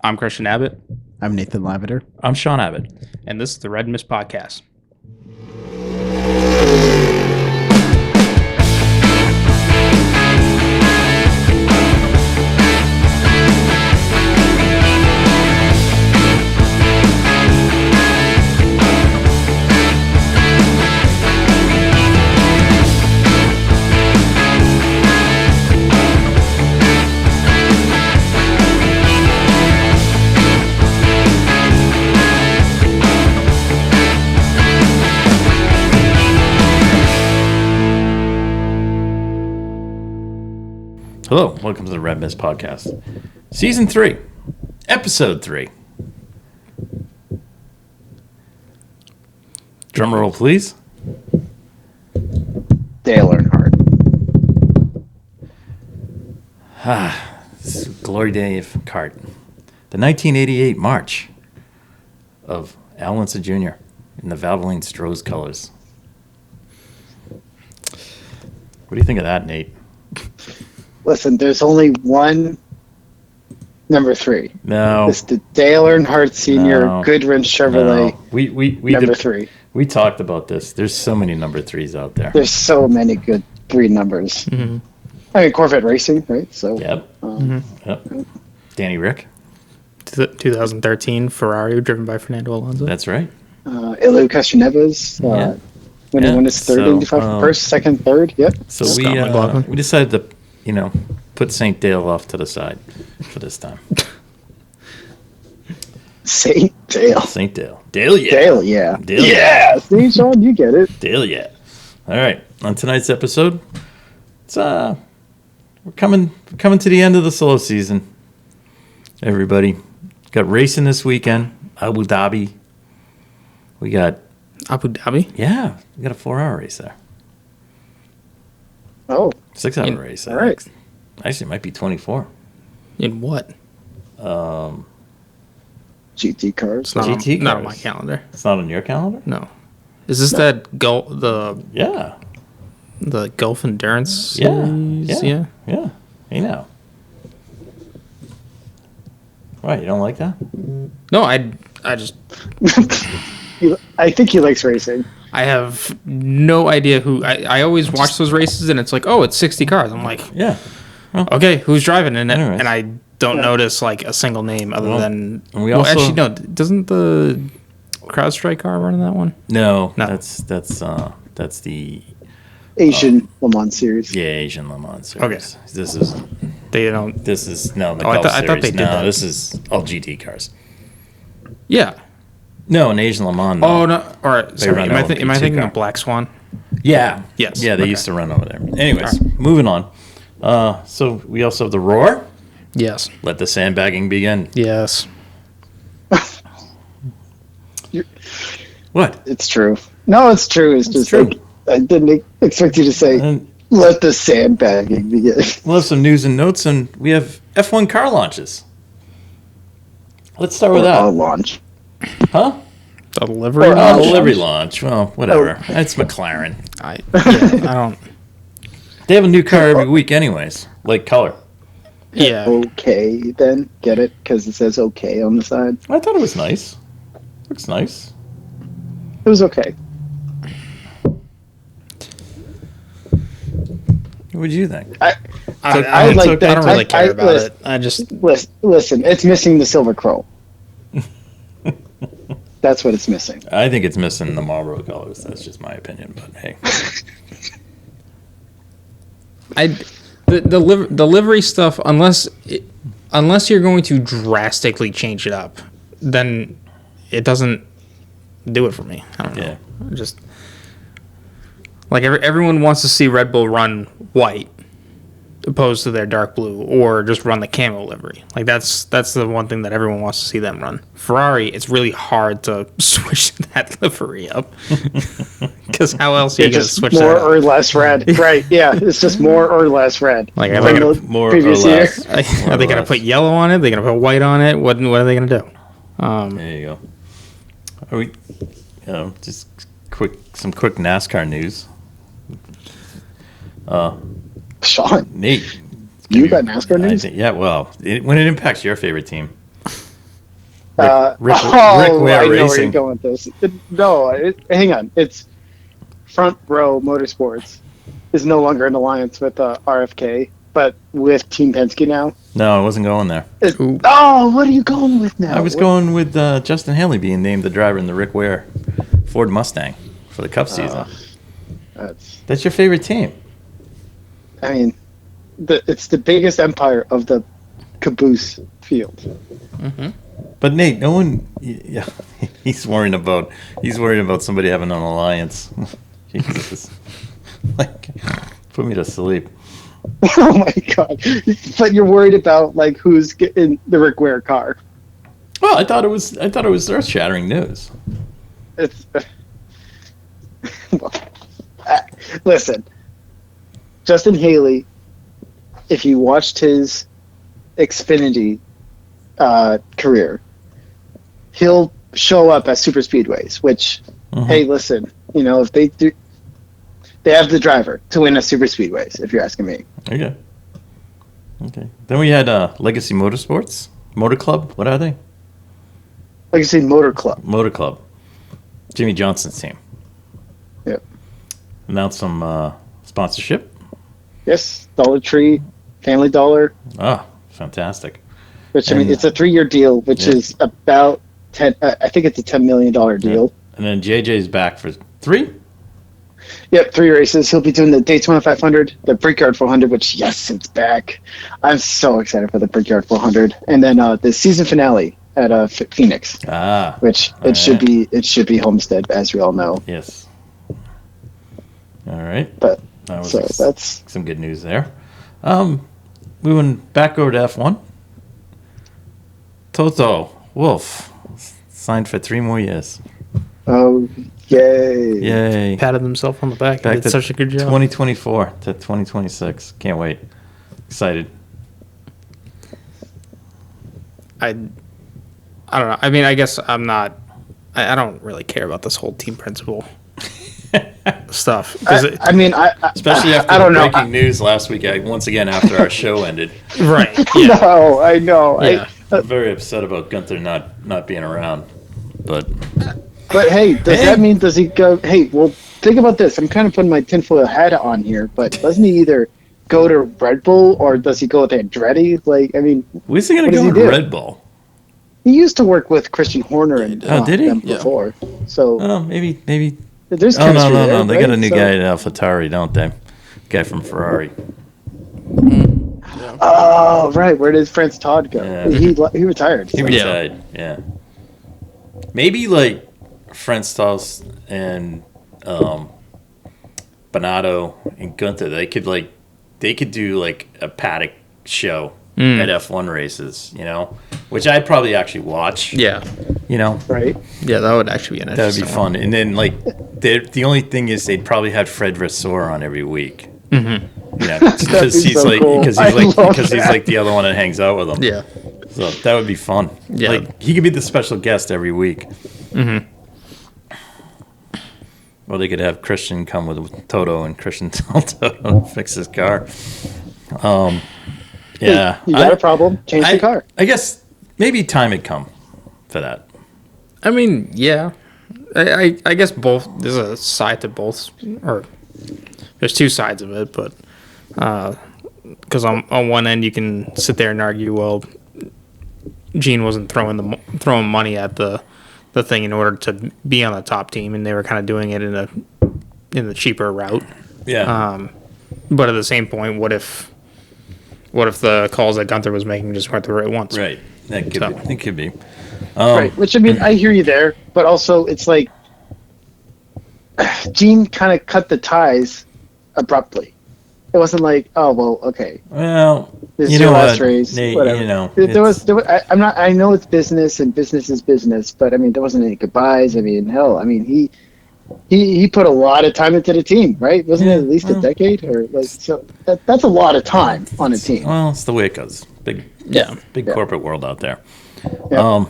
I'm Christian Abbott. I'm Nathan Lavender. I'm Sean Abbott. And this is the Red Mist Podcast. Hello, welcome to the Red Mist Podcast. Season 3, Episode 3. Drum roll, please. Dale Earnhardt. This is Glory Day of Kart. The 1988 March of Al Unser Jr. in the Valvoline Stroh's colors. What do you think of that, Nate? Listen, there's only one number 3. No. It's the Dale Earnhardt Sr. Goodwin Chevrolet No. We number 3. We talked about this. There's so many number 3s out there. There's so many good 3 numbers. Mm-hmm. I mean, Corvette Racing, right? So. Yep. Yep. Danny Rick. 2013 Ferrari driven by Fernando Alonso. That's right. Ilya Castroneves. When he won his third Indy 5, first, second, third. Yep. So we decided to, put St. Dale off to the side for this time. St. Dale. St. Dale. Dale, yeah. Dale, yeah. Dale, yeah. See, Sean, you get it. Dale, yeah. All right. On tonight's episode, it's we're coming to the end of the slow season. Everybody got racing this weekend. Abu Dhabi. We got Abu Dhabi? Yeah, we got a 4-hour race there. Oh. 6-hour race. All right. Actually, it might be 24. In what? GT cars. It's not, GT not on cars. my calendar. It's not on your calendar? No. Is this that the Gulf Endurance Series? Yeah. Hey now. Why, you don't like that? No, I just I think he likes racing. I have no idea who. I always watch those races and it's like, oh, it's 60 cars. I'm like, Yeah. Well, okay, who's driving in it? Anyways. And I don't notice like a single name other than. and we well, also- actually, no. Doesn't the CrowdStrike car run in that one? No. No. That's the Asian Le Mans series. Asian Le Mans series. Okay. They don't. The I Gulf thought series. they did no, that. this is all GT cars. Yeah. No, an Asian Le Mans. Oh no! All right. Sorry. run Am I LMP3 thinking car. of Black Swan? Yeah. Yes. Yeah, they Okay. used to run over there. Anyways, moving on. So we also have the Roar. Yes. Let the sandbagging begin. Yes. What? It's true. No, it's true. It's just true. like I didn't expect you to say, And let the sandbagging begin. we'll have some news and notes, and we have F1 car launches. Let's start with Or a that. launch. Huh? The livery. Or Oh, launch. delivery launch. Well, whatever. It's McLaren. I don't. They have a new car every week anyways. Like color. Yeah. Okay, then. Get it? Because it says okay on the side. I thought it was nice. Looks nice. It was okay. What would you think? I it's like okay. that. I don't really care about listen, it. I just. Listen, it's missing the silver chrome. That's what it's missing. I think it's missing the Marlboro colors. That's just my opinion, but hey. The livery stuff, unless you're going to drastically change it up, then it doesn't do it for me. I don't know. Yeah. Just like everyone wants to see Red Bull run white opposed to their dark blue, or just run the camo livery. Like that's the one thing that everyone wants to see them run. Ferrari, it's really hard to switch that livery up because how else are you It's going to just switch more that up? or less red. Right, yeah. It's just more or less red. Like, More- are they gonna more or previous year. less. Are they going to put yellow on it? Are they going to put white on it? What are they going to do? There you go. Are we? Just some quick NASCAR news. Sean, Nate, you got NASCAR news? Yeah. Well, when it impacts your favorite team. Rick I Ware know where you're Racing. going with this. Hang on. It's Front Row Motorsports is no longer in alliance with RFK, but with Team Penske now. No, I wasn't going there. What are you going with now? I was going with Justin Haley being named the driver in the Rick Ware Ford Mustang for the Cup season. That's your favorite team. I mean, it's the biggest empire of the caboose field. Mm-hmm. But Nate, no one. Yeah, he's worried about somebody having an alliance. Jesus, like, put me to sleep. Oh my god! But you're worried about like who's in the Rick Ware car. Well, I thought it was earth-shattering news. It's listen, Justin Haley. If you watched his Xfinity career, he'll show up at super speedways. Which, hey, listen, if they do. They have the driver to win a super speedways, if you're asking me. Okay. Then we had Legacy Motorsports, Motor Club. What are they? Legacy Motor Club. Motor Club. Jimmy Johnson's team. Yep. Announced some sponsorship. Yes, Dollar Tree, Family Dollar. Oh, fantastic. Which it's a 3-year deal, which is about 10. I think it's a $10 million deal. Yeah. And then JJ's back for 3. Yep, 3 races. He'll be doing the Daytona 500, the Brickyard 400, which, yes, it's back. I'm so excited for the Brickyard 400. And then the season finale at Phoenix, which should be Homestead, as we all know. Yes. All right. But that's some good news there. Moving back over to F1. Toto Wolff signed for 3 more years. Oh, yay. Patted himself on the back. Did such a good job. 2024 to 2026. Can't wait. Excited. I don't know. I mean, I guess I'm not. I don't really care about this whole team principal stuff. Especially after the breaking news last week. Once again, after our show ended. Right. Yeah. No, I know. Yeah. I'm very upset about Gunther not being around. But hey, does he go? Hey, well, think about this. I'm kind of putting my tinfoil hat on here, but doesn't he either go to Red Bull or does he go with Andretti? Like, I mean, where's he going to go to Red Bull? He used to work with Christian Horner and did he? Them before. So maybe. There's chemistry there, no. They got a new guy at AlphaTauri, don't they? Guy from Ferrari. Oh, right. Where did France Todd go? Yeah. He retired. He retired. Yeah. Maybe like France Todd and Bonato and Gunther. They could do like a paddock show at F1 races, which I'd probably actually watch. Yeah. Right. Yeah, that would actually be an interesting. That would be fun. And then like the only thing is they'd probably have Fred Vasseur on every week. Mm-hmm. Because he's like the other one that hangs out with him. Yeah. So that would be fun. Yeah. Like he could be the special guest every week. Mm-hmm. Or they could have Christian come with Toto and Christian tell Toto to fix his car. Yeah. You got a problem? Change the car. I guess maybe time had come for that. I mean, yeah. I guess both. There's a side to both, or there's 2 sides of it, but because on one end you can sit there and argue, well, Gene wasn't throwing money at the thing in order to be on the top team, and they were kind of doing it in the cheaper route. Yeah. But at the same point, what if the calls that Gunther was making just weren't the right ones? Right. It could be. Right. Which, I mean, I hear you there, but also it's like Gene kind of cut the ties abruptly. It wasn't like, oh, well, okay. Well, this is your last race. Nate, whatever. There was, I know it's business and business is business, but I mean, there wasn't any goodbyes. I mean, hell, I mean, he put a lot of time into the team, right? Wasn't it at least a decade or like, so that's a lot of time on a team. Well, it's the way it goes. Big corporate world out there. Yeah.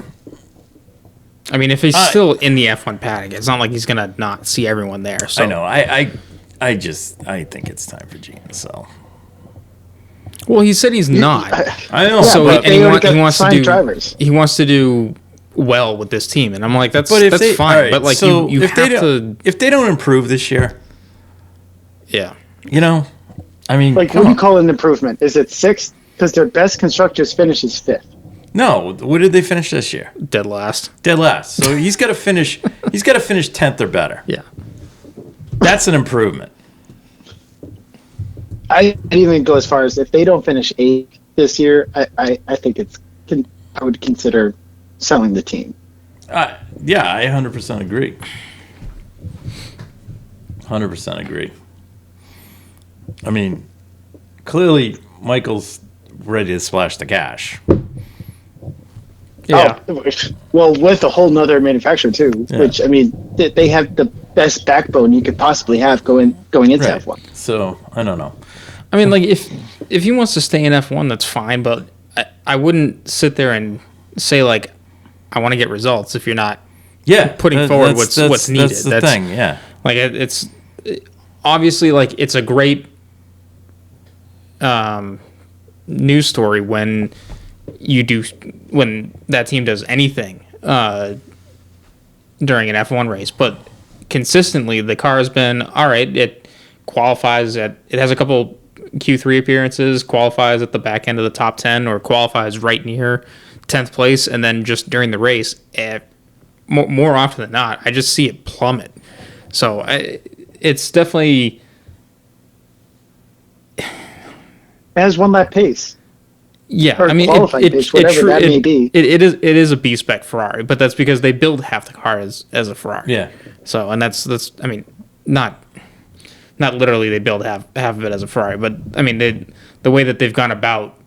I mean, if he's still in the F1 paddock, it's not like he's gonna not see everyone there. So I know. I think it's time for Gene. So. Well, he said he's not. I know. So but he wants to do drivers. He wants to do well with this team, and I'm like, that's But fine. all right, but like, so you have to, if they don't improve this year, yeah. you know, I mean, Like, what do you call an improvement? Is it sixth? Because their best constructors finishes fifth. No, what did they finish this year? Dead last. Dead last. So he's got to finish. He's got to finish 10th or better. Yeah. That's an improvement. I didn't even go as far as if they don't finish eighth this year. I think I would consider selling the team. Yeah, I 100% agree. 100% agree. I mean, clearly Michael's ready to splash the cash. Yeah. Oh, well, with a whole nother manufacturer too, Yeah. which I mean, they have the best backbone you could possibly have going into Right. F1. So I don't know. I mean, like, if he wants to stay in F1, that's fine, but I wouldn't sit there and say, like, I want to get results if you're not putting forward what's needed. That's the thing, yeah. Like, it's obviously, like, it's a great news story when that team does anything during an F1 race, but consistently the car has been all right. It qualifies it has a couple Q3 appearances, qualifies at the back end of the top 10, or qualifies right near 10th place, and then just during the race, more often than not, I just see it plummet. So it's definitely, It has one lap pace. yeah. Or I mean, qualifying pace, whatever that may be. It is a B spec Ferrari, but that's because they build half the car as a Ferrari. Yeah. So, and that's I mean, not literally they build half of it as a Ferrari, but I mean, the way that they've gone about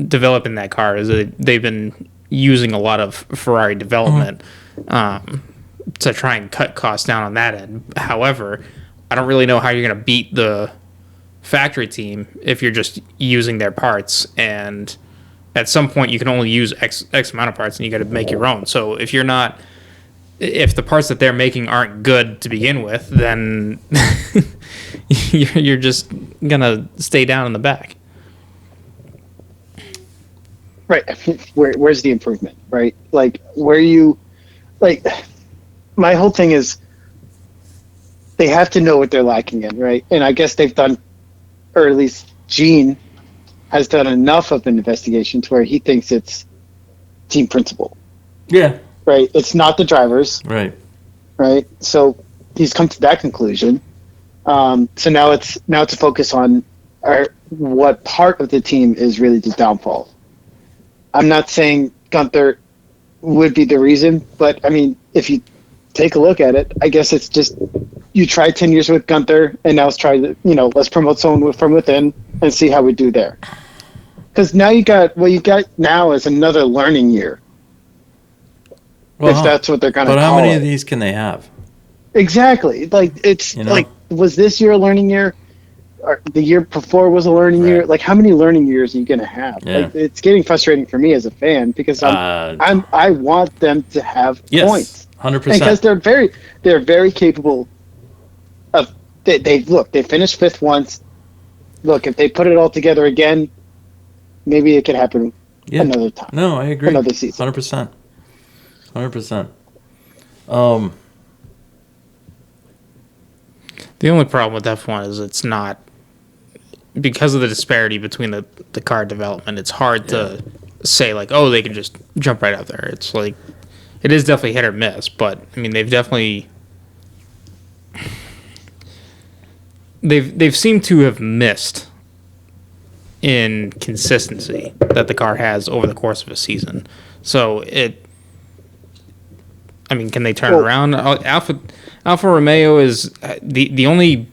developing that car is that they've been using a lot of Ferrari development to try and cut costs down on that end. However, I don't really know how you're going to beat the factory team if you're just using their parts, and at some point you can only use X amount of parts, and you got to make your own. So if the parts that they're making aren't good to begin with, then you're just gonna stay down in the back. Right. Where's the improvement? Right. Like, my whole thing is they have to know what they're lacking in, right? And I guess they've done, or at least Gene has done enough of an investigation to where he thinks it's team principal. Yeah. Right. It's not the drivers. Right. Right. So he's come to that conclusion. So now it's a focus on what part of the team is really the downfall. I'm not saying Gunther would be the reason, but I mean, if you take a look at it, I guess it's just you tried 10 years with Gunther, and now let's promote someone from within and see how we do there. Because now you got now is another learning year. Well, if that's what they're going to call it. But how many of these can they have? Exactly. Like, it's like, was this year a learning year? Or the year before was a learning year? Like, how many learning years are you going to have? Yeah. Like, it's getting frustrating for me as a fan because I want them to have points. 100%. Because they're very capable of they finished fifth once. Look, if they put it all together again, maybe it could happen another time. No, I agree. Another season. 100%. 100%. The only problem with F1 is it's not, because of the disparity between the car development, it's hard to say, like, oh, they can just jump right out there. It's like, it is definitely hit or miss, but I mean, they've seemed to have missed in consistency that the car has over the course of a season. So can they turn around? Alfa Romeo is the only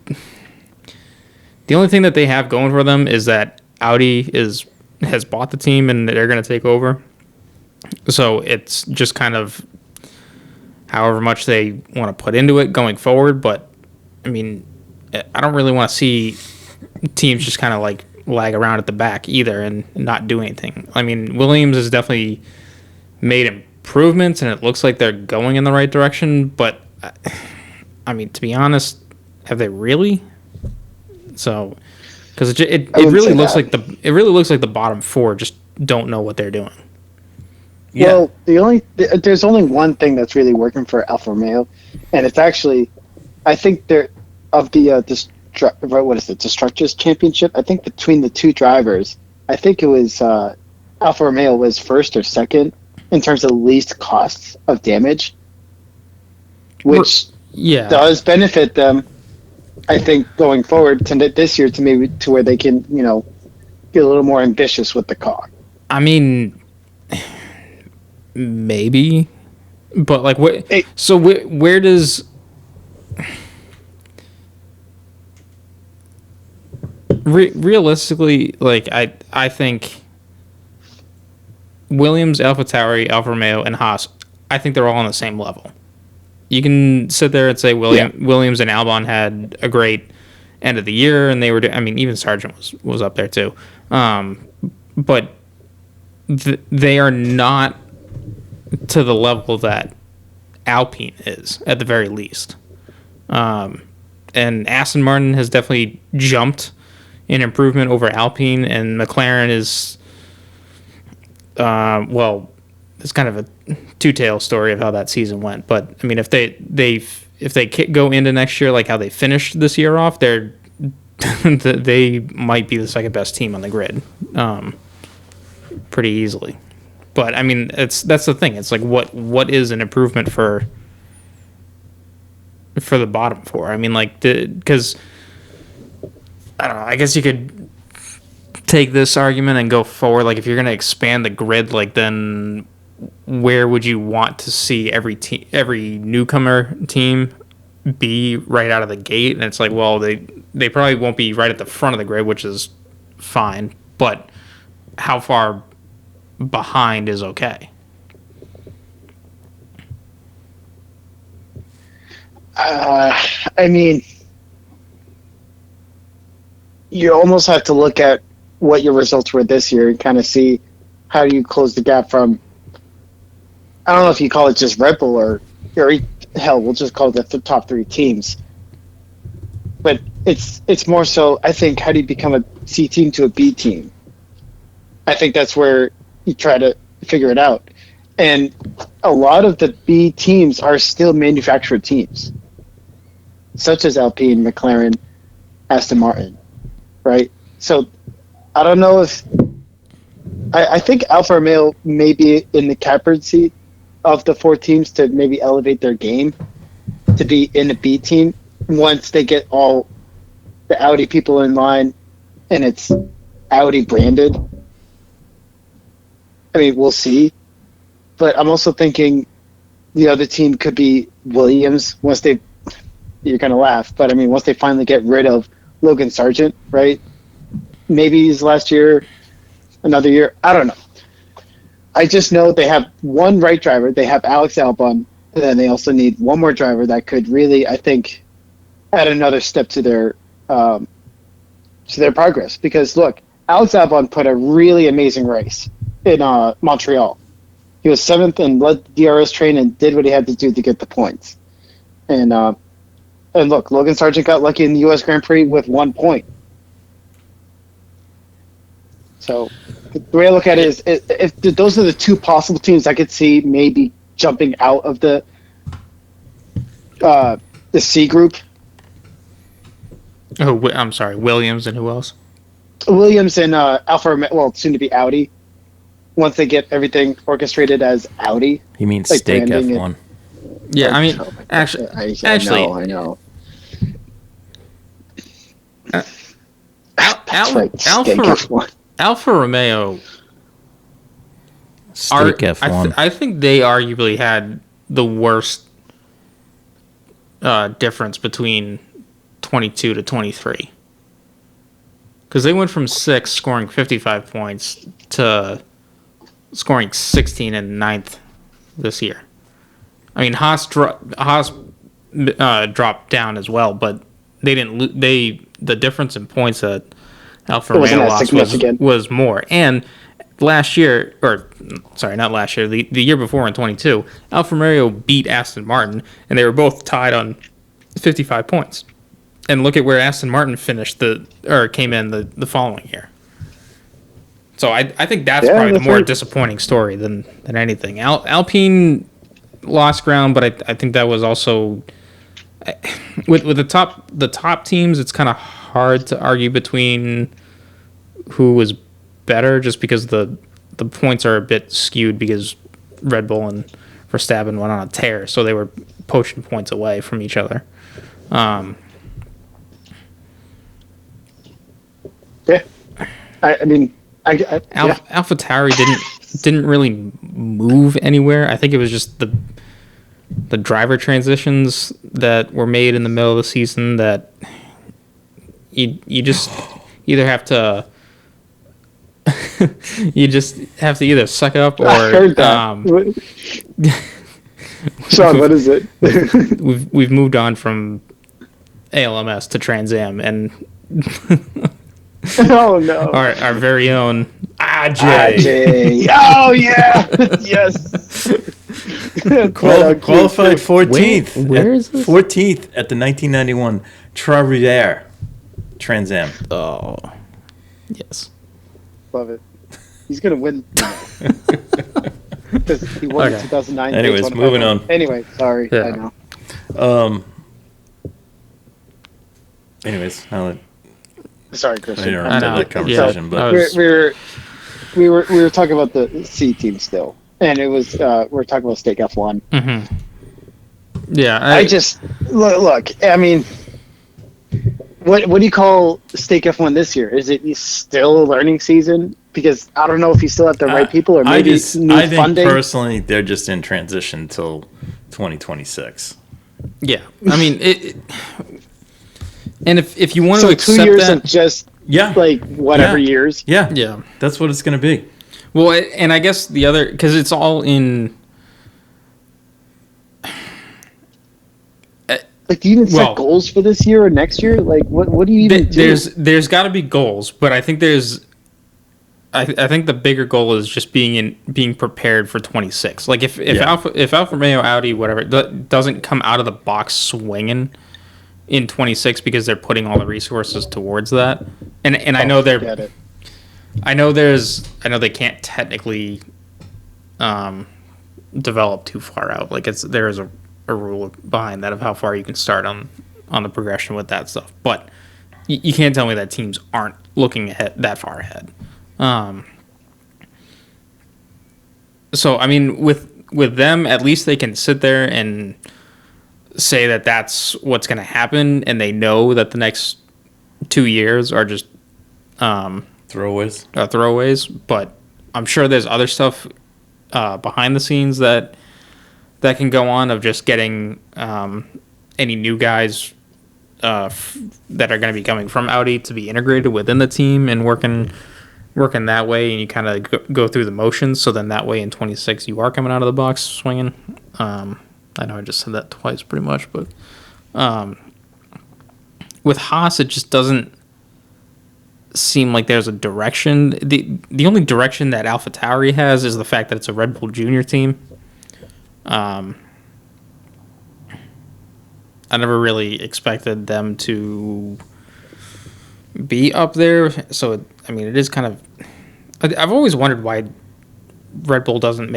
thing that they have going for them is that Audi has bought the team and they're going to take over. So it's just kind of however much they want to put into it going forward. But I mean, I don't really want to see teams just kind of like lag around at the back either and not do anything. I mean, Williams has definitely made improvements and it looks like they're going in the right direction, but I mean, to be honest, have they really? So, because it really looks like the bottom four just don't know what they're doing. Yeah. Well, there's only one thing that's really working for Alfa Romeo, and it's actually, I think they're of the what is it, Destructors Championship? I think between the two drivers, I think it was Alfa Romeo was first or second in terms of least costs of damage, which Yeah. does benefit them. I think going forward to this year to maybe to where they can get a little more ambitious with the car. I mean, maybe, but like, what? So where does realistically, like, I think Williams, AlphaTauri, Alfa Romeo, and Haas, I think they're all on the same level. You can sit there and say Williams and Albon had a great end of the year, and they were. I mean, even Sargent was up there too, but they are not to the level that Alpine is, at the very least. And Aston Martin has definitely jumped in improvement over Alpine, and McLaren is, it's kind of a two-tailed story of how that season went. But I mean, if they go into next year like how they finished this year off, they might be the second best team on the grid, pretty easily. But I mean, that's the thing. It's like what is an improvement for the bottom four? I mean, like, because I don't know. I guess you could take this argument and go forward. Like, if you're going to expand the grid, like, then where would you want to see every newcomer team be right out of the gate? And it's like, well, they probably won't be right at the front of the grid, which is fine. But how far behind is okay? I mean, you almost have to look at what your results were this year and kind of see how do you close the gap from, I don't know if you call it just Red Bull or hell, we'll just call it the top three teams. But it's more so, I think, how do you become a C team to a B team? I think that's where you try to figure it out. And a lot of the B teams are still manufactured teams, such as Alpine, McLaren, Aston Martin, right? So I don't know if I think Alfa Romeo may be in the catbird seat of the four teams to maybe elevate their game to be in a B team once they get all the Audi people in line and it's Audi branded. I mean, we'll see. But I'm also thinking the other team could be Williams once they, you're going to laugh, but I mean, once they finally get rid of Logan Sargent, right? Maybe his last year, another year. I don't know. I just know they have one right driver. They have Alex Albon, and then they also need one more driver that could really, I think, add another step to their progress. Because look, Alex Albon put a really amazing race in Montreal. He was seventh and led the DRS train and did what he had to do to get the points. And look, Logan Sargent got lucky in the U.S. Grand Prix with 1 point. So the way I look at it is, if those are the two possible teams I could see maybe jumping out of the C group. Oh, I'm sorry, Williams and who else? Williams and Alfa Romeo, well, soon to be Audi. Once they get everything orchestrated as Audi. He means like steak branding F1. Yeah, I mean, actually, I know. Alfa Romeo, Steak F1. I think they arguably had the worst difference between 22 to 23. Because they went from 6 scoring 55 points to scoring 16 and 9th this year. I mean, Haas dropped down as well, but they didn't. The difference in points that Alfa Romeo lost was more. And last year, or sorry, not last year, the year before in 22, Alfa Romeo beat Aston Martin, and they were both tied on 55 points. And look at where Aston Martin came in the following year. So I think that's Yeah, probably the that's more right. disappointing story than anything. Alpine lost ground, but I think that was also with the top teams. It's kind of hard to argue between who was better, just because the points are a bit skewed because Red Bull and Verstappen went on a tear, so they were poaching points away from each other. Yeah. I mean, yeah. AlphaTauri didn't really move anywhere. I think it was just the driver transitions that were made in the middle of the season that you just either have to you just have to either suck up or I heard that. Sean, what is it? we've moved on from ALMS to Trans Am, and Oh no. our very own Ajay. Oh yeah. Yes. Qualified 14th. Where is this? 14th at the 1991 Trois-Rivières Trans Am. Oh, yes. Love it. He's gonna win. Because he won in 2009. Anyways, Daytona moving 500. on. Anyway, sorry. Yeah. I know. Anyways, I'll let Sorry, I Christian. interrupted know. that conversation, Yeah. but we were talking about the C team still, and it was we were talking about Stake F1. Mm-hmm. Yeah, I just look. I mean, what do you call Stake F1 this year? Is it still a learning season? Because I don't know if you still have the right people, or maybe I need think funding. personally they're just in transition till 2026. yeah. I mean, and if you want So to 2 accept years that, of just Yeah, like whatever Yeah. years. yeah, yeah. That's what it's going to be. Well, and I guess the other, because it's all in. Like, do you even Well, set goals for this year or next year? Like, what do you even do? There's got to be goals, but I think I think the bigger goal is just being prepared for 26. Like if Alfa Romeo, Audi, whatever, doesn't come out of the box swinging in 26 because they're putting all the resources towards that, and I know Get it. I know they can't technically develop too far out. Like there is a rule behind that of how far you can start on the progression with that stuff. But you can't tell me that teams aren't looking ahead that far ahead. So I mean, with them, at least they can sit there and say that that's what's going to happen, and they know that the next 2 years are just throwaways. But I'm sure there's other stuff behind the scenes that can go on, of just getting any new guys that are going to be coming from Audi to be integrated within the team and working that way, and you kind of go through the motions. So then that way in 26 you are coming out of the box swinging. I know I just said that twice pretty much, but with Haas it just doesn't seem like there's a direction. The only direction that AlphaTauri has is the fact that it's a Red Bull Junior team. I never really expected them to be up there, so I mean, it is kind of. I've always wondered why Red Bull doesn't.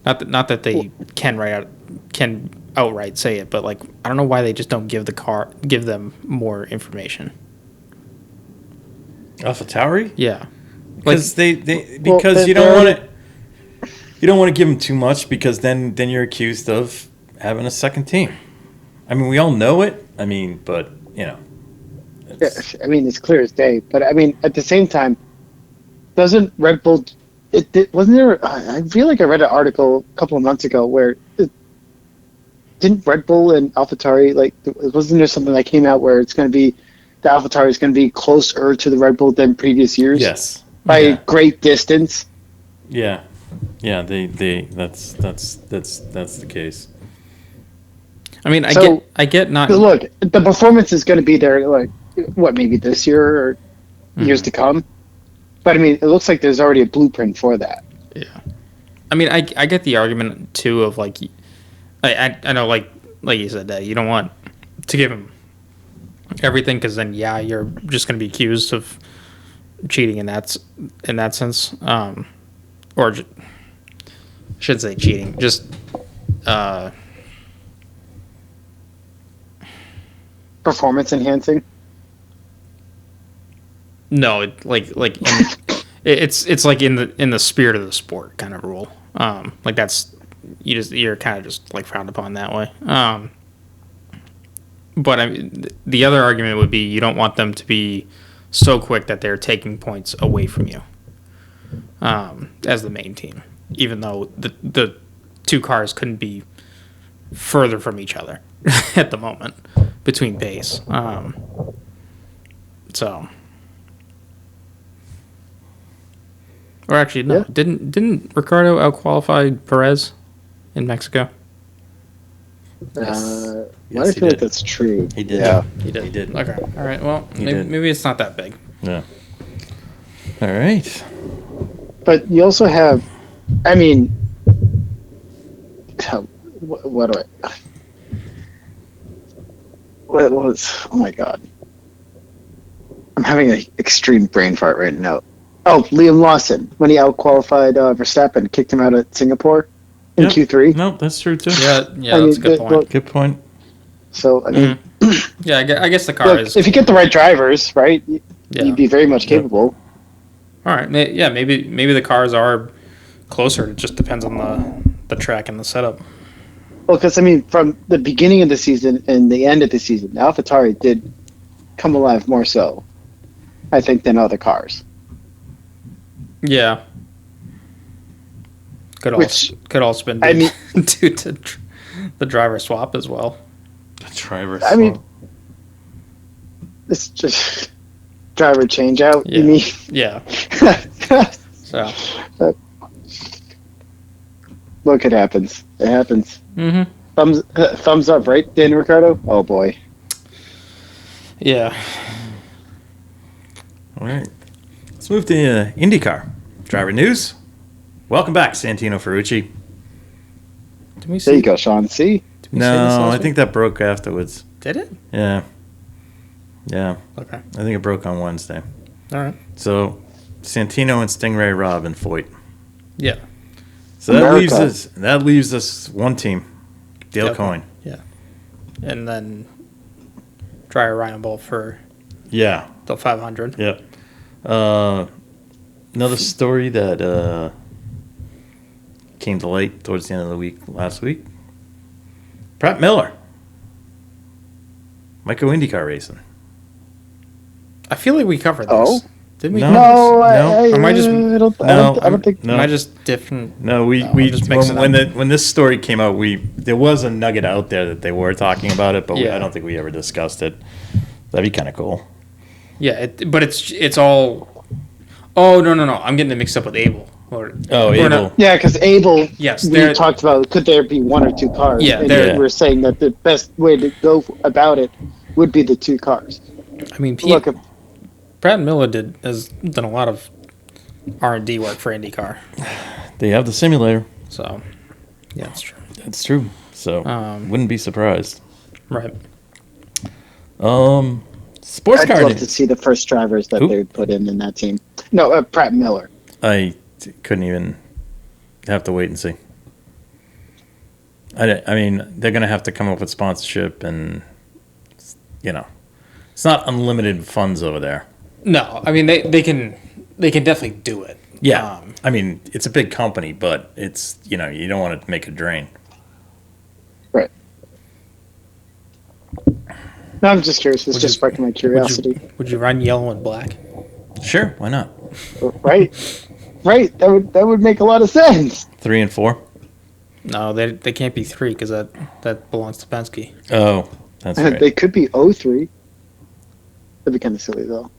Not that they can outright say it, but like I don't know why they just don't give them more information. AlphaTauri? Yeah, Because Well, you don't want to give them too much, because then you're accused of having a second team. I mean, we all know it. I mean, but you know. Yeah, I mean, it's clear as day. But I mean, at the same time, doesn't Red Bull? Wasn't there? I feel like I read an article a couple of months ago where didn't Red Bull and AlphaTauri, like, wasn't there something that came out where it's going to be the AlphaTauri is going to be closer to the Red Bull than previous years? Yes. By a great distance. Yeah. Yeah. That's the case. I mean, I get not. But look, the performance is going to be there. Like, what, maybe this year or years to come. But I mean, it looks like there's already a blueprint for that. Yeah, I mean, I get the argument too of like, I know like you said that you don't want to give him everything, because then you're just going to be accused of cheating in that sense, or I should say cheating, just Performance enhancing. no, it's like in the spirit of the sport kind of rule. Like that's you're kind of just like frowned upon that way. But I mean, the other argument would be you don't want them to be so quick that they're taking points away from you as the main team, even though the two cars couldn't be further from each other at the moment between pace. So, or actually, no, Yeah. didn't Ricardo outqualify Perez in Mexico? Why Yes, do I he feel like did. that's true? He did. Yeah. He did. He did. Okay. All right. Well, He did. maybe it's not that big. Yeah. All right. But you also have, I mean, what do I? What was? Oh my god! I'm having an extreme brain fart right now. Oh, Liam Lawson when he outqualified Verstappen, kicked him out at Singapore in Yep. Q3. No, that's true too. Yeah. I Yeah. mean, That's a good point. Good point. So I mean, Yeah. I guess the car look, is. if you get the right drivers, right, Yeah. you'd be very much capable. All right. Yeah. Maybe the cars are closer. It just depends on the track and the setup. Well, because I mean, from the beginning of the season and the end of the season, AlphaTauri did come alive more so, I think, than other cars. Yeah. Could also been I mean- due to the driver swap as well. The driver. I mean, it's just driver change out. Yeah. You mean? Yeah. So. Look, it happens. It happens. Mm-hmm. Thumbs up, right, Dan Ricciardo? Oh boy. Yeah. all right. Let's move to IndyCar driver news. Welcome back, Santino Ferrucci. Did we see? There you go, Sean. See? Did we say this No, last I week? think that broke afterwards. Did it? Yeah. Yeah. Okay. I think it broke on Wednesday. All right. So, Santino and Stingray Robb and Foyt. Yeah. So America. that leaves us one team, Dale Yep. Coyne. Yeah. And then try a Ryan Bull for Yeah. the 500. Yep. Another story that came to light towards the end of the week last week. Pratt Miller might go IndyCar racing. I feel like we covered this. Oh? Didn't we? No. No, No. Am I just- I don't think. No. Am I just different? No, we just mix it when this story came out, there was a nugget out there that they were talking about it, but Yeah. I don't think we ever discussed it. That'd be kind of cool. Yeah, but it's all. Oh no! I'm getting it mixed up with Abel. Or Abel. no. Yeah, because Abel, Yes, we there- talked about could there be one or two cars? Yeah, and there- we were saying that the best way to go about it would be the two cars. I mean, Look, Brad Miller has done a lot of R&D work for IndyCar. They have the simulator. So, yeah, that's true. That's true. So wouldn't be surprised. Right. Sports I'd car love to news. see the first drivers that Who? they would put in that team. No, Pratt Miller. I couldn't even have to wait and see. I mean, they're going to have to come up with sponsorship and, it's not unlimited funds over there. No, I mean they can definitely do it. Yeah. I mean, it's a big company, but it's, you don't want to make a drain. Right. No, I'm just curious. It's Would just you- sparking my curiosity. Would you run yellow and black? Sure, why not? Right. Right. That would make a lot of sense. 3 and 4? No, they can't be 3 because that belongs to Penske. Oh, that's right. They could be 03. That'd be kind of silly though.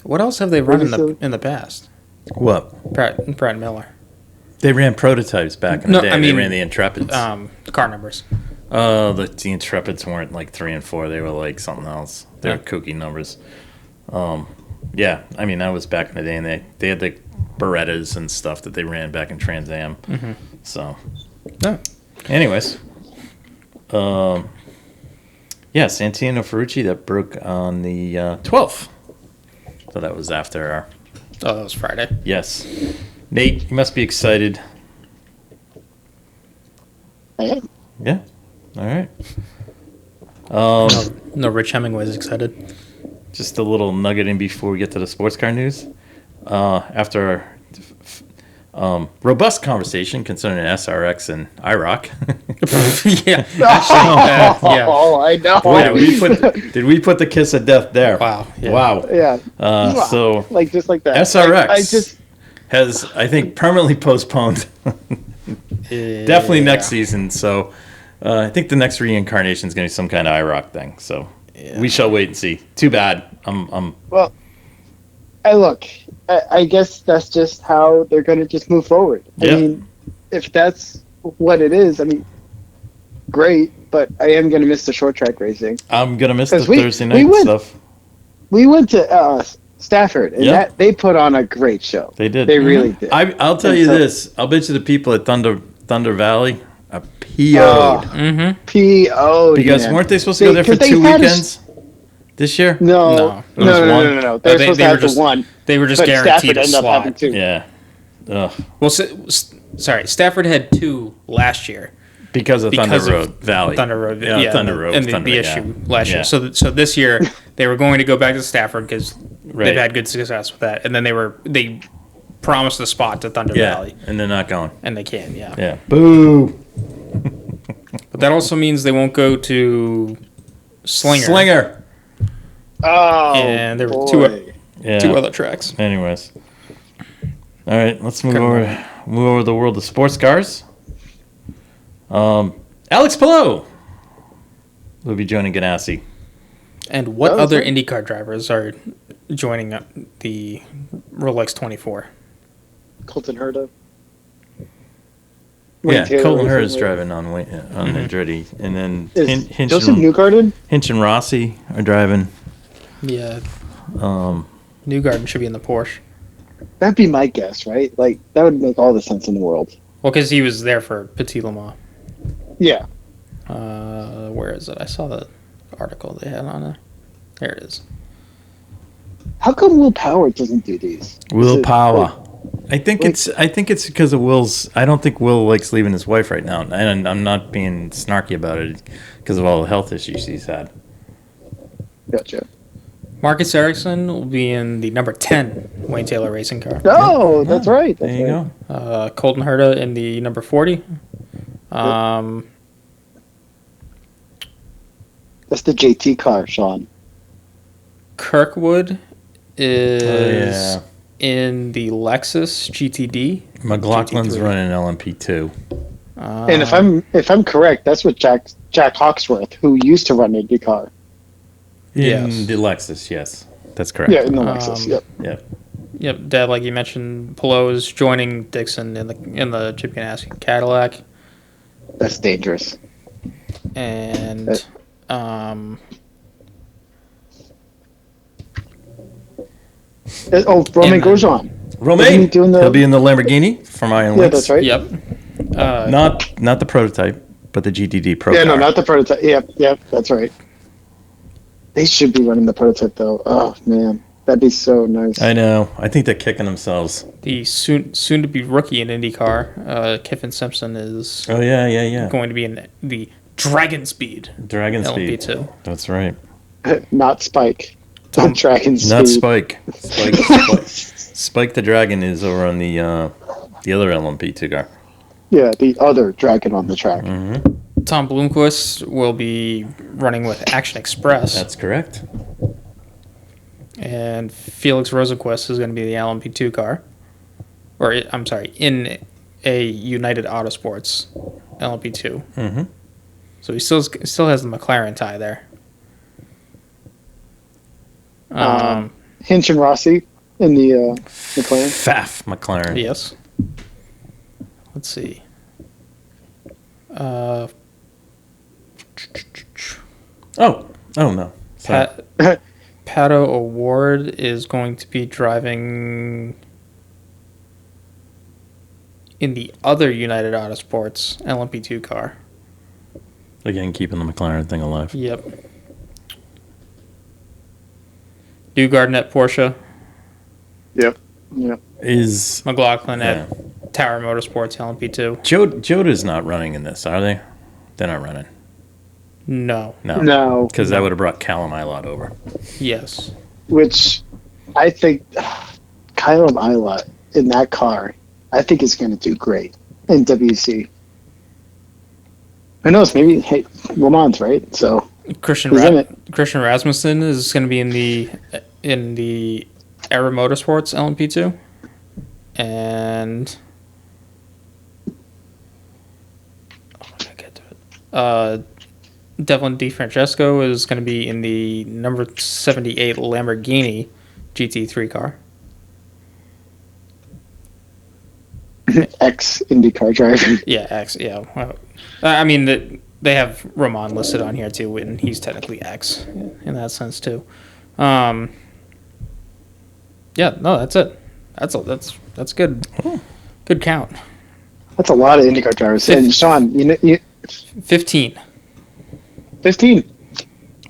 What else have they run Really in the past? What? Pratt Miller. They ran prototypes back in the No, day. I They mean, ran the Intrepids. The car numbers. The Intrepids weren't like 3 and 4. They were like something else. They were Yeah. kooky numbers. Yeah, I mean, that was back in the day, and they had the Berettas and stuff that they ran back in Trans Am. Mm-hmm. So, No. anyways, yeah, Santino Ferrucci, that broke on the 12th. So that was after our... Oh, that was Friday. Yes. Nate, you must be excited. I am. Yeah. All right. No, Rich Hemingway's excited. Just a little nugget in before we get to the sports car news. After our robust conversation concerning SRX and IROC. Yeah. Yeah. Oh, I know. Boy, did we put the kiss of death there? Wow. Yeah. Wow. Yeah. So like just like that. SRX I just has, I think, permanently postponed. Definitely next season. So I think the next reincarnation is going to be some kind of IROC thing. So we shall wait and see. Too bad. well. I guess that's just how they're going to just move forward. Yeah. I mean, if that's what it is, I mean, great. But I am going to miss the short track racing. I'm going to miss the 'Cause Thursday night stuff. We went to Stafford, and Yep. they put on a great show. They did. They really did. I'll tell And you so- this. I'll bet you the people at Thunder Valley are PO'd. Mm-hmm. P.O. Because man. weren't they supposed to go there for 'cause they 2 had a weekends this year? No, No. no, It was no, one? no, no. They're supposed to have the one. They were just But guaranteed Stafford a ended up having slot. two. Yeah. Ugh. Well, sorry, Stafford had 2 last year. Because of Thunder Because of Road Valley. Thunder Road, Yeah, Thunder Road. and Thunder, the yeah. issue last Yeah. year. So this year they were going to go back to Stafford because Right. they've had good success with that, and then they promised a spot to Thunder Yeah, Valley, and they're not going. and they can, yeah. Yeah. Boo. But that also means they won't go to Slinger. Oh, And there were boy. Yeah. 2 other tracks. Anyways. All right, let's move Come over to the world of sports cars. Alex Palou will be joining Ganassi. And what Oh, that's other right. IndyCar drivers are joining up the Rolex 24? Colton Herta. Yeah, Colton Hurd is recently. driving on Andretti, and then Is Hinch Joseph Newgarden? and Rossi are driving. Yeah, Um, Newgarden should be in the Porsche. That'd be my guess, right? Like that would make all the sense in the world. Well, because he was there for Petit Le Mans. Yeah. Where is it? I saw the article they had on it. There it is. How come Will Power doesn't do these? Will Is it- Power. like, I think it's because of Will's. I don't think Will likes leaving his wife right now, and I'm not being snarky about it because of all the health issues he's had. Gotcha. Marcus Ericsson will be in the number 10 Wayne Taylor racing car. Oh, that's right. There That's you right. go. Colton Herta in the number 40. That's the JT car, Sean. Kirkwood is yeah. in the Lexus GTD. McLaughlin's GT3. running LMP2. And if I'm correct, that's what Jack Hawksworth, who used to run IndyCar. In Yes. the Lexus, yes. That's correct. Yeah, in the Lexus. Yep. Yep. Yep, Dad, like you mentioned, Palou is joining Dixon in the Chip Ganassi Cadillac, That's dangerous. and Roman And- Grosjean. Isn't Romain, he doing the- he'll be in the Lamborghini from Iron Yeah, Lynx. that's right. yep, Not the prototype, but the GTD Pro Yeah, car. no, not the prototype. Yep, that's right. They should be running the prototype though. Oh man, that'd be so nice. I know. I think they're kicking themselves. the soon to be rookie in IndyCar, Kiffin Simpson is Oh, yeah. going to be in the Dragon Speed Dragon Speed. LMP2. That's right. Not Spike. Not Dragon Not Speed. Spike. Spike the Dragon is over on the other LMP2 car. Yeah, the other dragon on the track. Tom Bloomquist will be running with Action Express, That's correct. and Felix Rosenquist is going to be the LMP2 car, or I'm sorry, in a United Autosports LMP2. Mm-hmm. So he still has the McLaren tie there. Hinch and Rossi in the McLaren. Faf McLaren. Yes. Let's see. Oh no. Sorry. Pato O'Ward is going to be driving in the other United Autosports LMP2 car. Again, keeping the McLaren thing alive. Yep. Newgarden at Porsche Yep. Is McLaughlin Yeah. at Tower Motorsports LMP2. Joda's not running in this, are they? They're not running. No. No. Because that would have brought Callum Ilott over. Yes. Which I think Kyle Ilott in that car, I think is going to do great in WC. Who knows? Maybe Le Mans, right? So Christian he's in it. Christian Rasmussen is going to be in the Era Motorsports LMP2, and Devlin DeFrancesco is going to be in the number 78 Lamborghini GT3 car. Ex IndyCar driver. Yeah, yeah. Well, I mean, they have Roman listed on here too, and he's technically X in that sense too. Yeah, no, that's it. That's good. Good count. That's a lot of IndyCar drivers. And Sean, you 15. 15.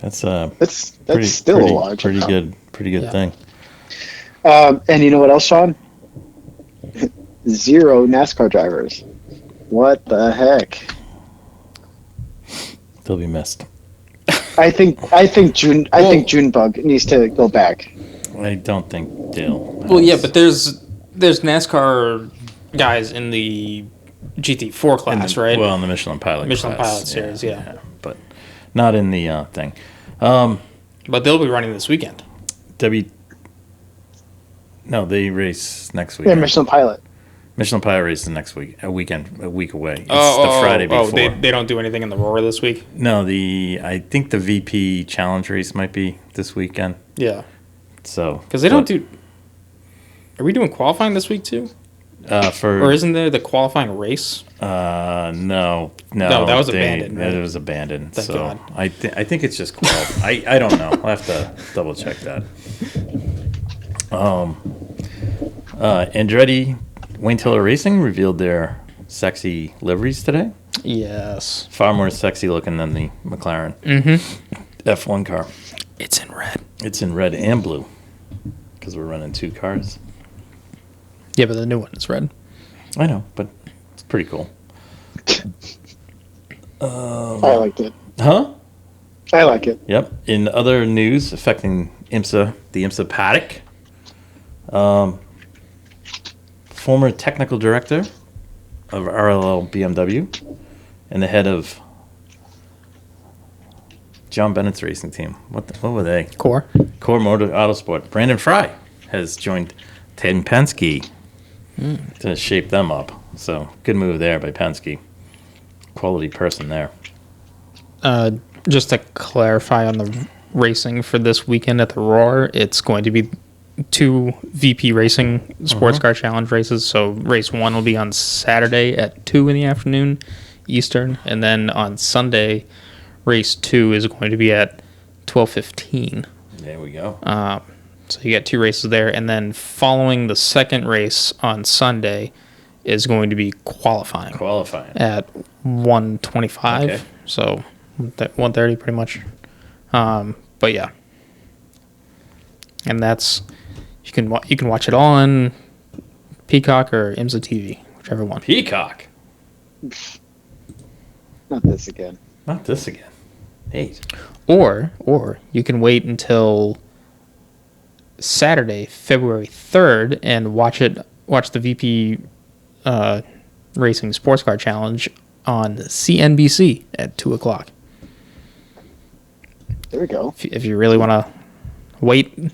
That's still a large pretty amount. pretty good thing. And you know what else, Sean? 0 NASCAR drivers. What the heck? They'll be missed. I think Junebug needs to go back. I don't think Dale. Well, yeah, but there's NASCAR guys in the GT4 class, right? Well, in the Michelin Pilot Michelin class. Pilot Series, yeah. But not in the thing. But they'll be running this weekend. No, they race next week. Yeah, Michelin Pilot. Michelin Pilot race the next week, a week away. It's the Friday before. They don't do anything in the Roar this week? No, I think the VP Challenge race might be this weekend. Yeah. So because they don't do. Are we doing qualifying this week too? Or isn't there the qualifying race? No, that was abandoned. Right? It was abandoned. Thank God. I think it's just I don't know. I'll have to double check that. Andretti Wayne Taylor Racing revealed their sexy liveries today. Yes. Far more sexy looking than the McLaren F1 car. It's in red. It's in red and blue because we're running 2 cars. Yeah, but the new one is red. I know, but it's pretty cool. I liked it. Huh? I like it. Yep. In other news affecting IMSA, the IMSA paddock, former technical director of RLL BMW and the head of John Bennett's racing team. What were they? Core Motor Autosport. Brandon Fry has joined Team Penske to shape them up. So good move there by Penske. Quality person there. Just to clarify on the racing for this weekend at the Roar, it's going to be 2 VP Racing Sports Car Challenge races. So race 1 will be on Saturday at 2 in the afternoon Eastern, and then on Sunday, race 2 is going to be at 12:15. There we go. So you got 2 races there, and then following the second race on Sunday is going to be qualifying at 1:25. Okay. So 1:30 pretty much. But yeah, and that's you can watch it all on Peacock or IMSA TV, whichever one. Peacock. Not this again. Not this again. Hey. Or you can wait until Saturday, February 3rd, and watch the VP Racing Sports Car Challenge on CNBC at 2:00. There we go. If you really want to wait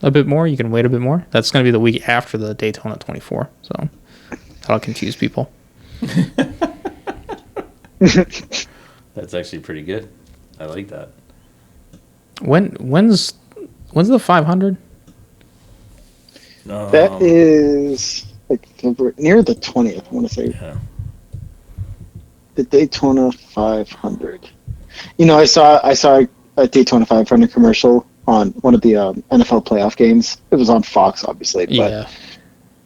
a bit more, you can wait a bit more. That's going to be the week after the Daytona 24, so that'll confuse people. That's actually pretty good. I like that. When's the 500? That is like near the 20th, I want to say. Yeah. The Daytona 500. You know, I saw a Daytona 500 commercial on one of the NFL playoff games. It was on Fox, obviously, but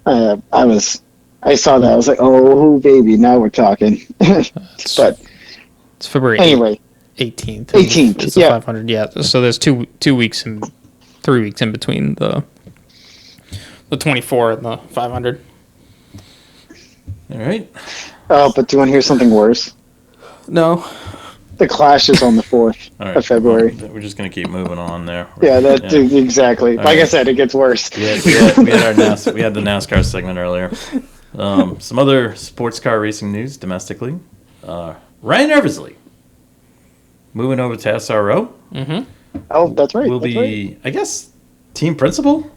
Yeah. I saw that. I was like, oh, baby, now we're talking. But It's February anyway, 18th. 18th, It's the yeah. 500. Yeah. So there's 3 weeks in between the The 24 and the 500. All right. Oh, but do you want to hear something worse? No. The Clash is on the 4th All right. of February. Well, we're just gonna keep moving on there. Yeah, that's exactly. All Like I right. said, it gets worse. We had the NASCAR segment earlier. Some other sports car racing news domestically. Ryan Eversley moving over to SRO. Oh, that's right. Will that's be, right. I guess, team principal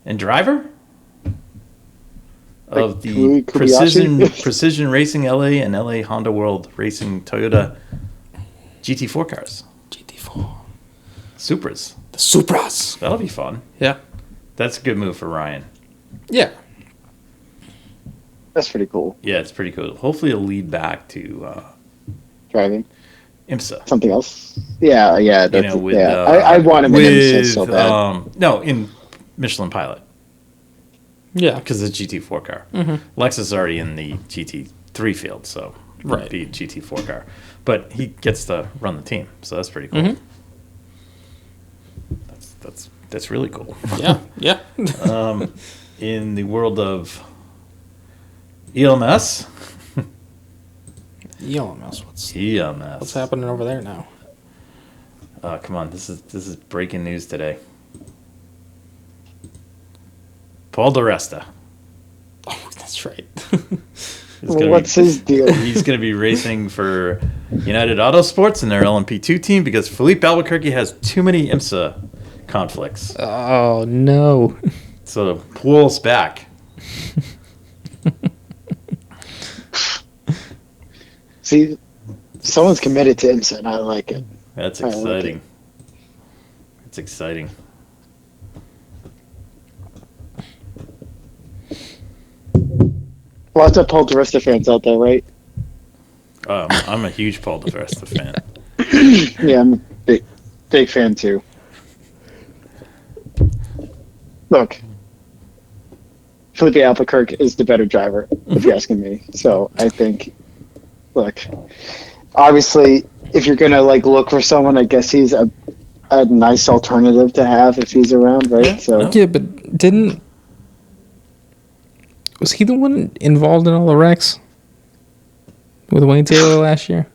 and driver of Like the Kobayashi? Precision Racing LA and LA Honda World Racing Toyota GT4 cars. GT4. Supras. The Supras. That'll be fun. Yeah. That's a good move for Ryan. Yeah. That's pretty cool. Yeah, it's pretty cool. Hopefully it'll lead back to Driving. IMSA. Something else. Yeah. That's, with, I want him in IMSA so bad. no, in Michelin Pilot. Yeah. Because it's a GT4 car. Lexus is already in the GT3 field, so Right. it'd be a GT4 car. But he gets to run the team, so that's pretty cool. That's really cool. Yeah. Yeah. In the world of ELMS, ELMS. ELMS. What's happening over there now? Come on, this is breaking news today. Paul DeResta. Oh, that's right. What's his deal? He's going to be racing for United Autosports and their LMP2 team because Felipe Albuquerque has too many IMSA conflicts. Oh, no. So pulls back. See, someone's committed to IMSA, and I like it. That's I like exciting. it. It's exciting. Lots of Paul DeResta fans out there, right? I'm a huge Paul DeResta fan. Yeah, I'm a big fan too. Look, Felipe Albuquerque is the better driver, if you're asking me. So I think, look, obviously, if you're gonna look for someone, I guess he's a nice alternative to have if he's around, right? Yeah, So no. Yeah, but was he the one involved in all the wrecks with Wayne Taylor last year?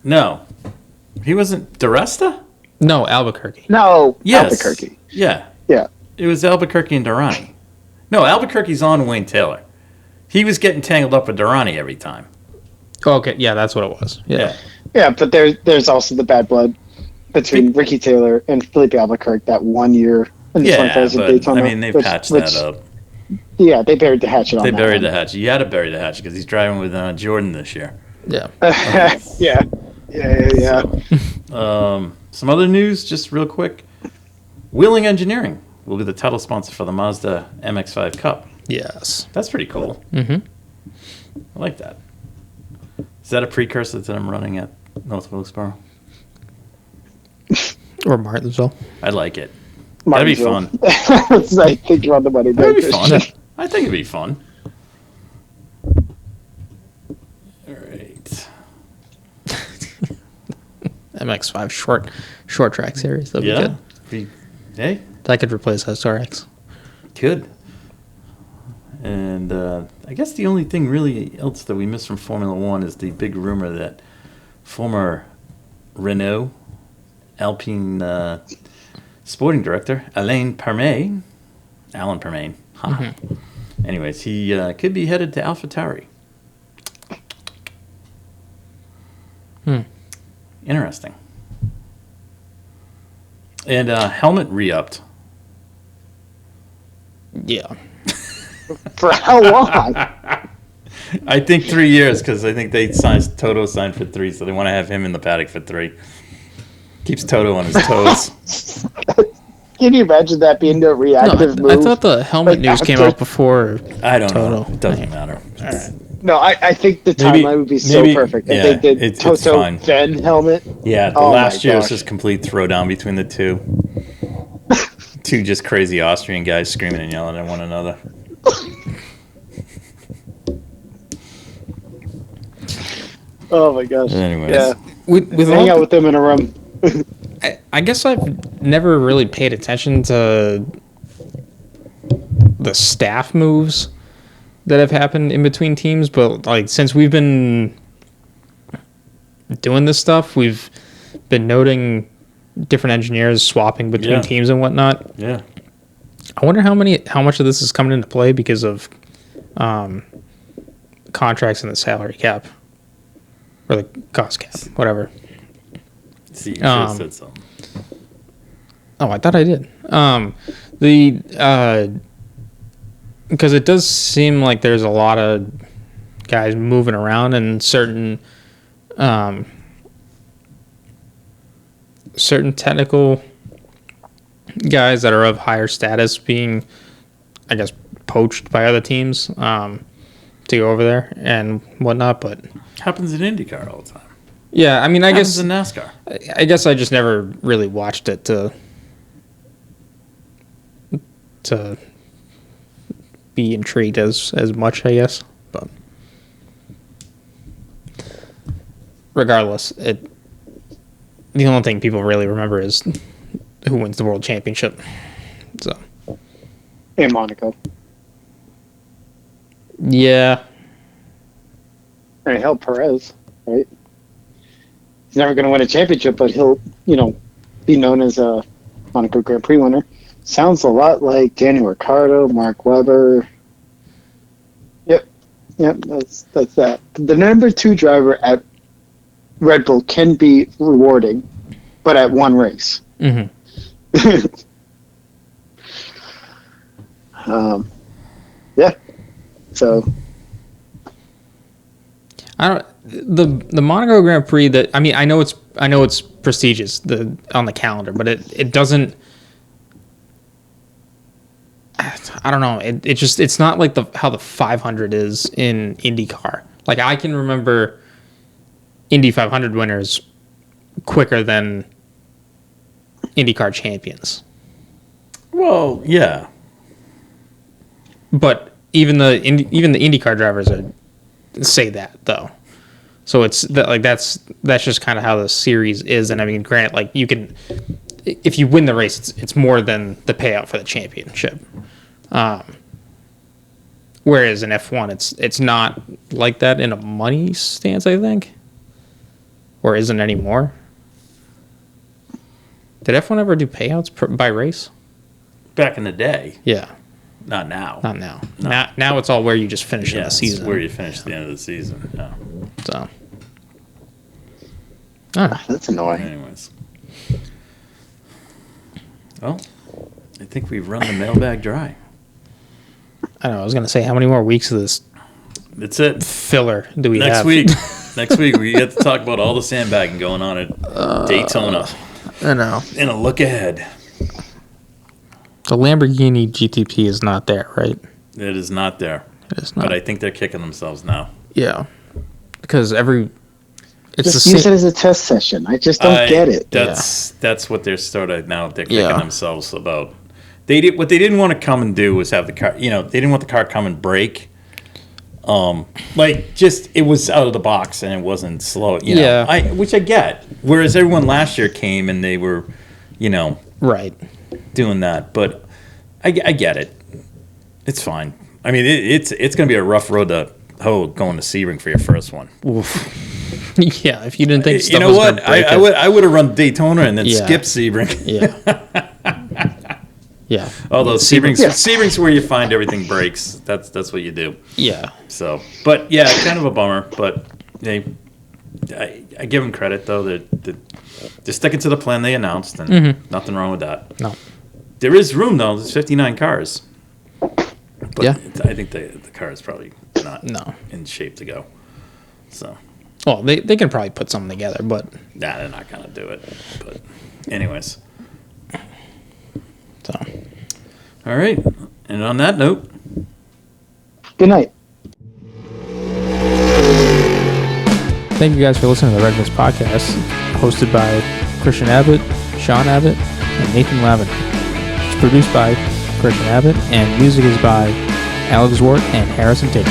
No, he wasn't DeResta. No, Albuquerque. no, Yes. Albuquerque. Yeah, Yeah, it was Albuquerque and Durrani. No, Albuquerque's on Wayne Taylor. He was getting tangled up with Durrani every time. Oh, okay, yeah, that's what it was. Yeah. yeah, but there's also the bad blood between Ricky Taylor and Felipe Albuquerque that 1 year in the Yeah, 25s in but Daytona. I mean, they've patched that up. Yeah, they buried the hatchet on They that buried the one. hatchet. You had to bury the hatchet because he's driving with Jordan this year. Yeah. Yeah. Some other news, just real quick. Wheeling Engineering will be the title sponsor for the Mazda MX-5 Cup. Yes. That's pretty cool. Mm-hmm. I like that. Is that a precursor to them running at North Wilkesboro? Or Martinsville. I like it. That'd be fun. I think you're on the money. That'd be there, fun. Christian. I think it'd be fun. All right. MX-5 short track series. That'd Yeah. be good. Hey, That could replace SRX. good. And I guess the only thing really else that we missed from Formula One is the big rumor that former Renault Alpine sporting director Alan Permane, anyways, he could be headed to AlphaTauri. Interesting. And helmet re-upped. Yeah. For how long? I think 3 years because I think Toto signed for 3, so they want to have him in the paddock for 3. Keeps Toto on his toes. Can you imagine that being a reactive move? I thought the helmet news came out before. I don't know. Toto. It doesn't matter. No, I think the Maybe- timeline would be so maybe- perfect. yeah, If they did it's Toto fine. then helmet. Yeah, the Oh last my year was gosh. just complete throwdown between the two. Two just crazy Austrian guys screaming and yelling at one another. Oh my gosh. Anyways. Yeah. With Hang all out with them in a room. I guess I've never really paid attention to the staff moves that have happened in between teams, but like since we've been doing this stuff, we've been noting different engineers swapping between teams and whatnot. Yeah. I wonder how much of this is coming into play because of contracts in the salary cap or the cost cap, whatever. See, you should have said something. Oh, I thought I did. Because it does seem like there's a lot of guys moving around and certain technical guys that are of higher status being, I guess, poached by other teams to go over there and whatnot. But Happens in IndyCar all the time. yeah, I mean, Happens in NASCAR. I guess I just never really watched it to be intrigued as much, I guess. But regardless, the only thing people really remember is who wins the world championship. So In Monaco. yeah, And hell, Perez, right? He's never going to win a championship, but he'll, be known as a Monaco Grand Prix winner. Sounds a lot like Danny Ricciardo, Mark Webber. Yep, that's that. The number 2 driver at Red Bull can be rewarding, but at one race. mm-hmm. Yeah. So I don't the Monaco Grand Prix. That I mean, I know it's prestigious on the calendar, but it doesn't. I don't know. It's not like how the 500 is in IndyCar. Like I can remember Indy 500 winners quicker than IndyCar champions. Well, yeah. But even the IndyCar drivers say that though. So it's that's just kind of how the series is. And I mean, granted, like you can, if you win the race, it's more than the payout for the championship. Whereas in F1, it's not like that in a money stance, I think, or isn't anymore. Did F1 ever do payouts by race? Back in the day. Yeah. Not now. Not now. No. Now it's all where you just finish in the season. It's where you finish at the end of the season. Yeah. So. I don't know. that's annoying. Anyways. Well, I think we've run the mailbag dry. I don't know. I was going to say, how many more weeks of this That's it. filler do we Next have? week. Next week, we get to talk about all the sandbagging going on at Daytona. I know. And a look ahead. The Lamborghini GTP is not there, right? It is not there. It is not. But I think they're kicking themselves now. Yeah. Because it's Just the use same. it as a test session. I just don't get it. That's what they're started now. They're kicking Yeah. themselves about. What they didn't want to come and do was have the car. They didn't want the car come and break. It was out of the box and it wasn't slow. Yeah. Which I get. Whereas everyone last year came and they were, Right. doing that. But I get it. It's fine. I mean, it's going to be a rough road to hoe going to Sebring for your first one. Oof. Yeah, if you didn't think stuff You know was what? gonna break I would have run Daytona and then Yeah. skipped Sebring. Yeah. Yeah. Although Sebring's- Sebring's where you find everything breaks. That's what you do. Yeah. So, but yeah, kind of a bummer. But I give them credit though. They're sticking to the plan they announced, and nothing wrong with that. No. There is room though. There's 59 cars. But Yeah. I think the car is probably not No. in shape to go. So, Well, they can probably put something together, but they're not gonna do it. But, anyways, so all right. And on that note, Good night. thank you guys for listening to the Red Mist Podcast, hosted by Christian Abbott, Sean Abbott, and Nathan Lavin. It's produced by Christian Abbott, and music is by Alex Wart and Harrison Tate.